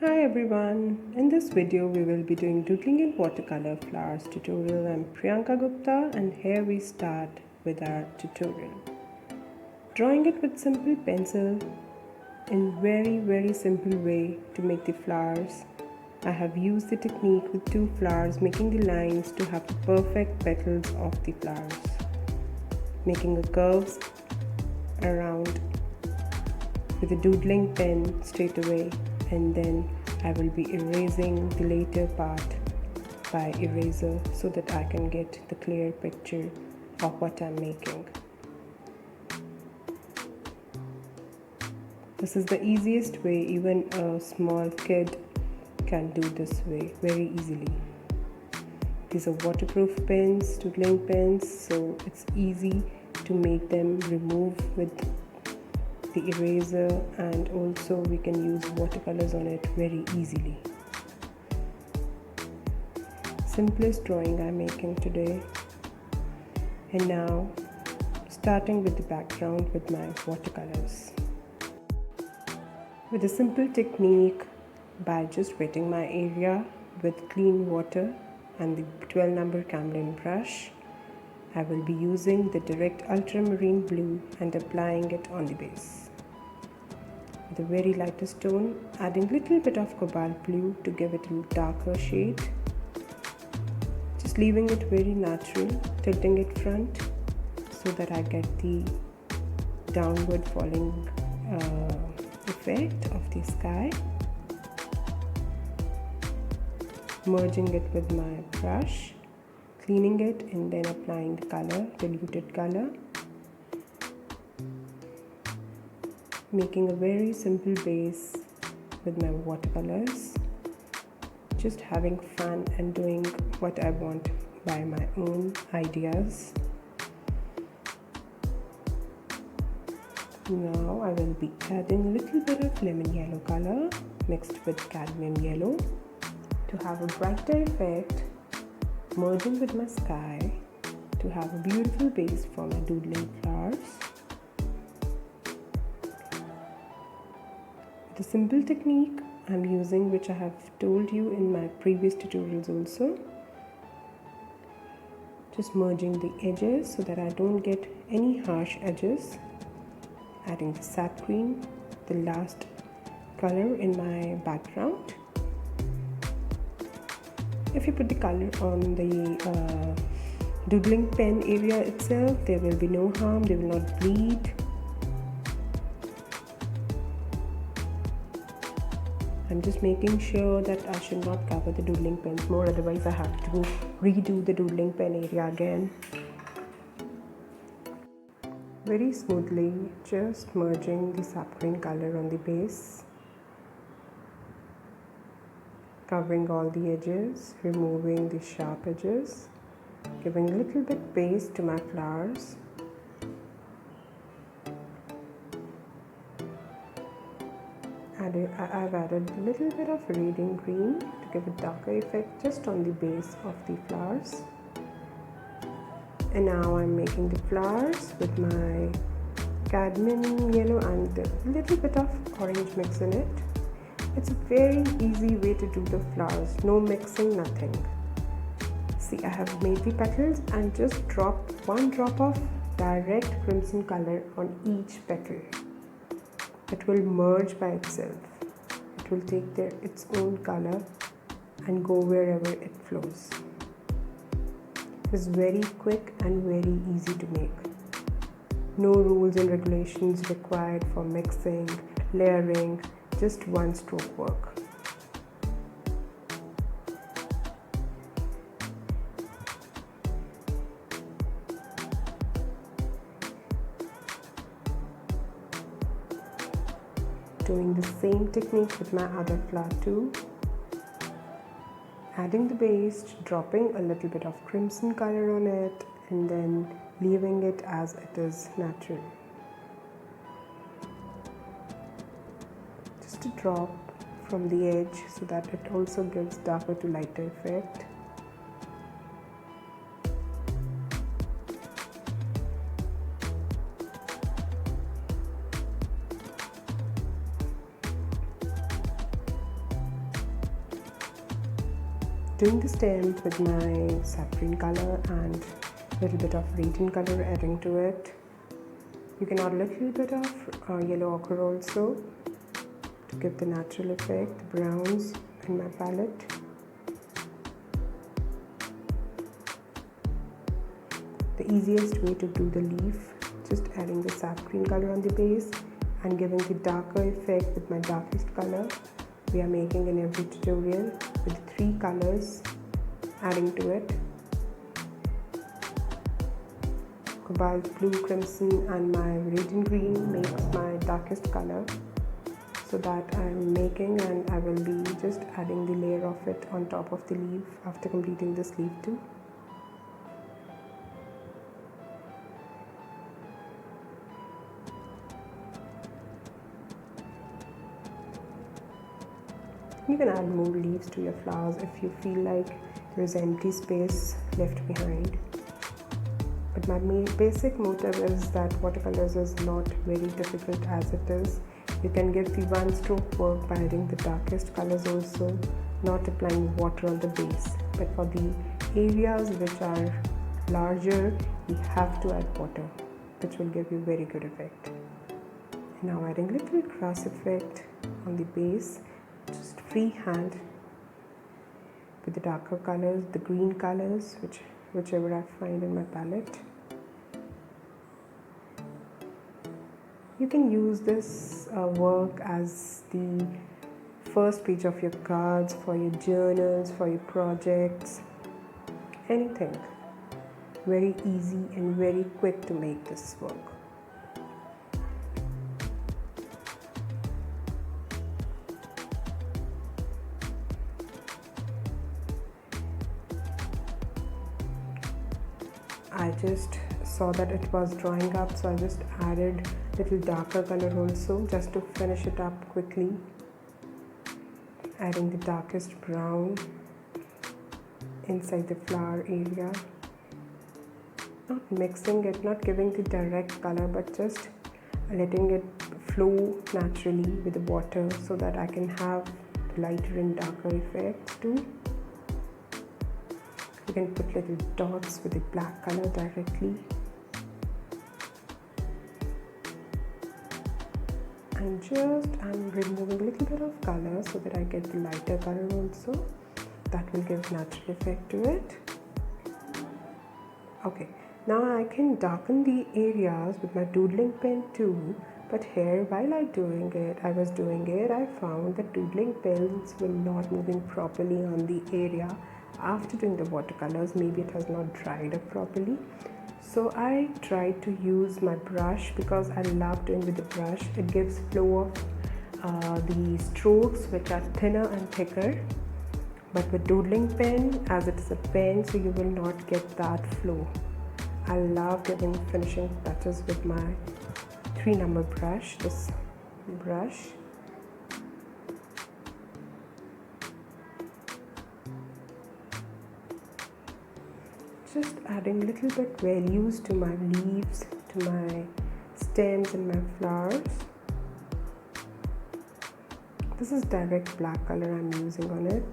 Hi everyone, in this video we will be doing doodling in watercolor flowers tutorial. I'm Priyanka Gupta and here we start with our tutorial. Drawing it with simple pencil in very simple way to make the flowers. I have used the technique with two flowers, making the lines to have the perfect petals of the flowers. Making a curves around with a doodling pen straight away, and then I will be erasing the later part by eraser so that I can get the clear picture of what I'm making. This is the easiest way, even a small kid can do this way very easily. These are waterproof pens, doodling pens, so it's easy to make them remove with the eraser, and also we can use watercolors on it very easily. Simplest drawing I'm making today. And now starting with the background with my watercolors. With a simple technique, by just wetting my area with clean water and the 12 number Camlin brush, I will be using the direct ultramarine blue and applying it on the base. With a very lightest tone, adding little bit of cobalt blue to give it a darker shade. Just leaving it very natural, tilting it front so that I get the downward falling effect of the sky. Merging it with my brush, cleaning it and then applying the color, diluted color. Making a very simple base with my watercolors. Just having fun and doing what I want by my own ideas. Now I will be adding a little bit of lemon yellow color mixed with cadmium yellow to have a brighter effect, merging with my sky to have a beautiful base for my doodling flowers. The simple technique I'm using, which I have told you in my previous tutorials also, just merging the edges so that I don't get any harsh edges. Adding the sap green, the last color in my background. If you put the color on the doodling pen area itself, there will be no harm, they will not bleed. I'm just making sure that I should not cover the doodling pens more, otherwise I have to redo the doodling pen area again. Very smoothly, just merging the sap green color on the base. Covering all the edges, removing the sharp edges, giving a little bit base to my flowers. I've added a little bit of radiant green to give a darker effect just on the base of the flowers. And now I'm making the flowers with my cadmium yellow and a little bit of orange mix in it. It's a very easy way to do the flowers, no mixing, nothing. See, I have made the petals and just drop one drop of direct crimson color on each petal. It will merge by itself. It will take its own color and go wherever it flows. It's very quick and very easy to make. No rules and regulations required for mixing, layering, just one stroke work. Doing the same technique with my other flower too. Adding the base, dropping a little bit of crimson color on it, and then leaving it as it is natural. Just a drop from the edge so that it also gives darker to lighter effect. doing the stem with my saffron color and a little bit of radiant color adding to it. You can add a little bit of yellow ochre also to give the natural effect, the browns in my palette. The easiest way to do the leaf, just adding the saffron color on the base and giving the darker effect with my darkest color. We are making in every tutorial with 3 colors adding to it. Cobalt blue, crimson and my radiant green makes my darkest color. So that I'm making, and I will be just adding the layer of it on top of the leaf after completing this leaf too. You can add more leaves to your flowers if you feel like there is empty space left behind. But my basic motive is that watercolors is not very difficult as it is. You can give the one stroke work by adding the darkest colors also, not applying water on the base. But for the areas which are larger, you have to add water, which will give you very good effect. Now adding little grass effect on the base, just freehand with the darker colors, the green colors, whichever I find in my palette. You can use this work as the first page of your cards, for your journals, for your projects, anything. Very easy and very quick to make this work. I just saw that it was drying up, so I just added little darker color also just to finish it up quickly. Adding the darkest brown inside the flower area. Not mixing it, not giving the direct color, but just letting it flow naturally with the water so that I can have lighter and darker effects too. You can put little dots with the black color directly. And I'm removing a little bit of color so that I get the lighter color also. That will give natural effect to it. Okay, now I can darken the areas with my doodling pen too. But here, while I was doing it, I found that doodling pens were not moving properly on the area. After doing the watercolors, maybe it has not dried up properly. So I tried to use my brush because I love doing with the brush. It gives flow of the strokes which are thinner and thicker. But with doodling pen, as it is a pen, so you will not get that flow. I love giving finishing touches with my 3-number brush, this brush. Just adding little bit values to my leaves, to my stems and my flowers. This is direct black color I'm using on it.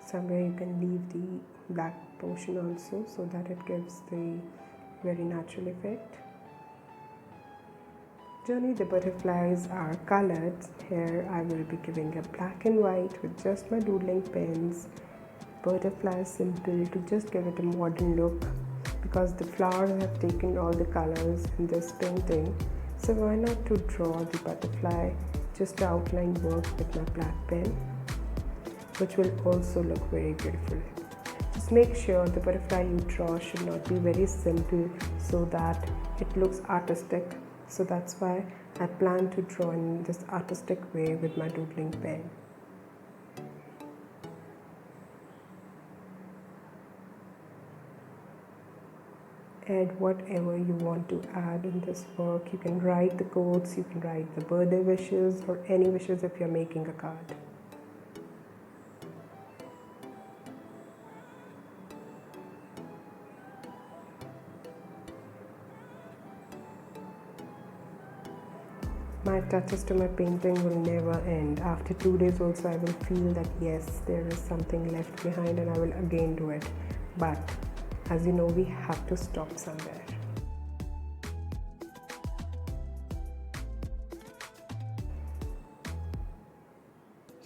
Somewhere you can leave the black portion also so that it gives the very natural effect. Generally the butterflies are colored. Here I will be giving a black and white with just my doodling pens. Butterflies simple to just give it a modern look, because the flowers have taken all the colors in this painting. So why not to draw the butterfly, just outline work with my black pen, which will also look very beautiful. Just make sure the butterfly you draw should not be very simple so that it looks artistic. So that's why I plan to draw in this artistic way with my doodling pen. Add whatever you want to add in this work. You can write the quotes, you can write the birthday wishes or any wishes if you're making a card. my touches to my painting will never end. After 2 days also I will feel that yes, there is something left behind and I will again do it. But as you know, we have to stop somewhere.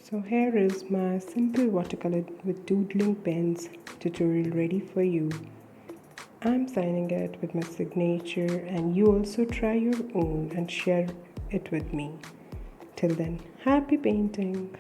So here is my simple watercolor with doodling pens tutorial ready for you. I'm signing it with my signature, and you also try your own and share it with me. Till then, happy painting!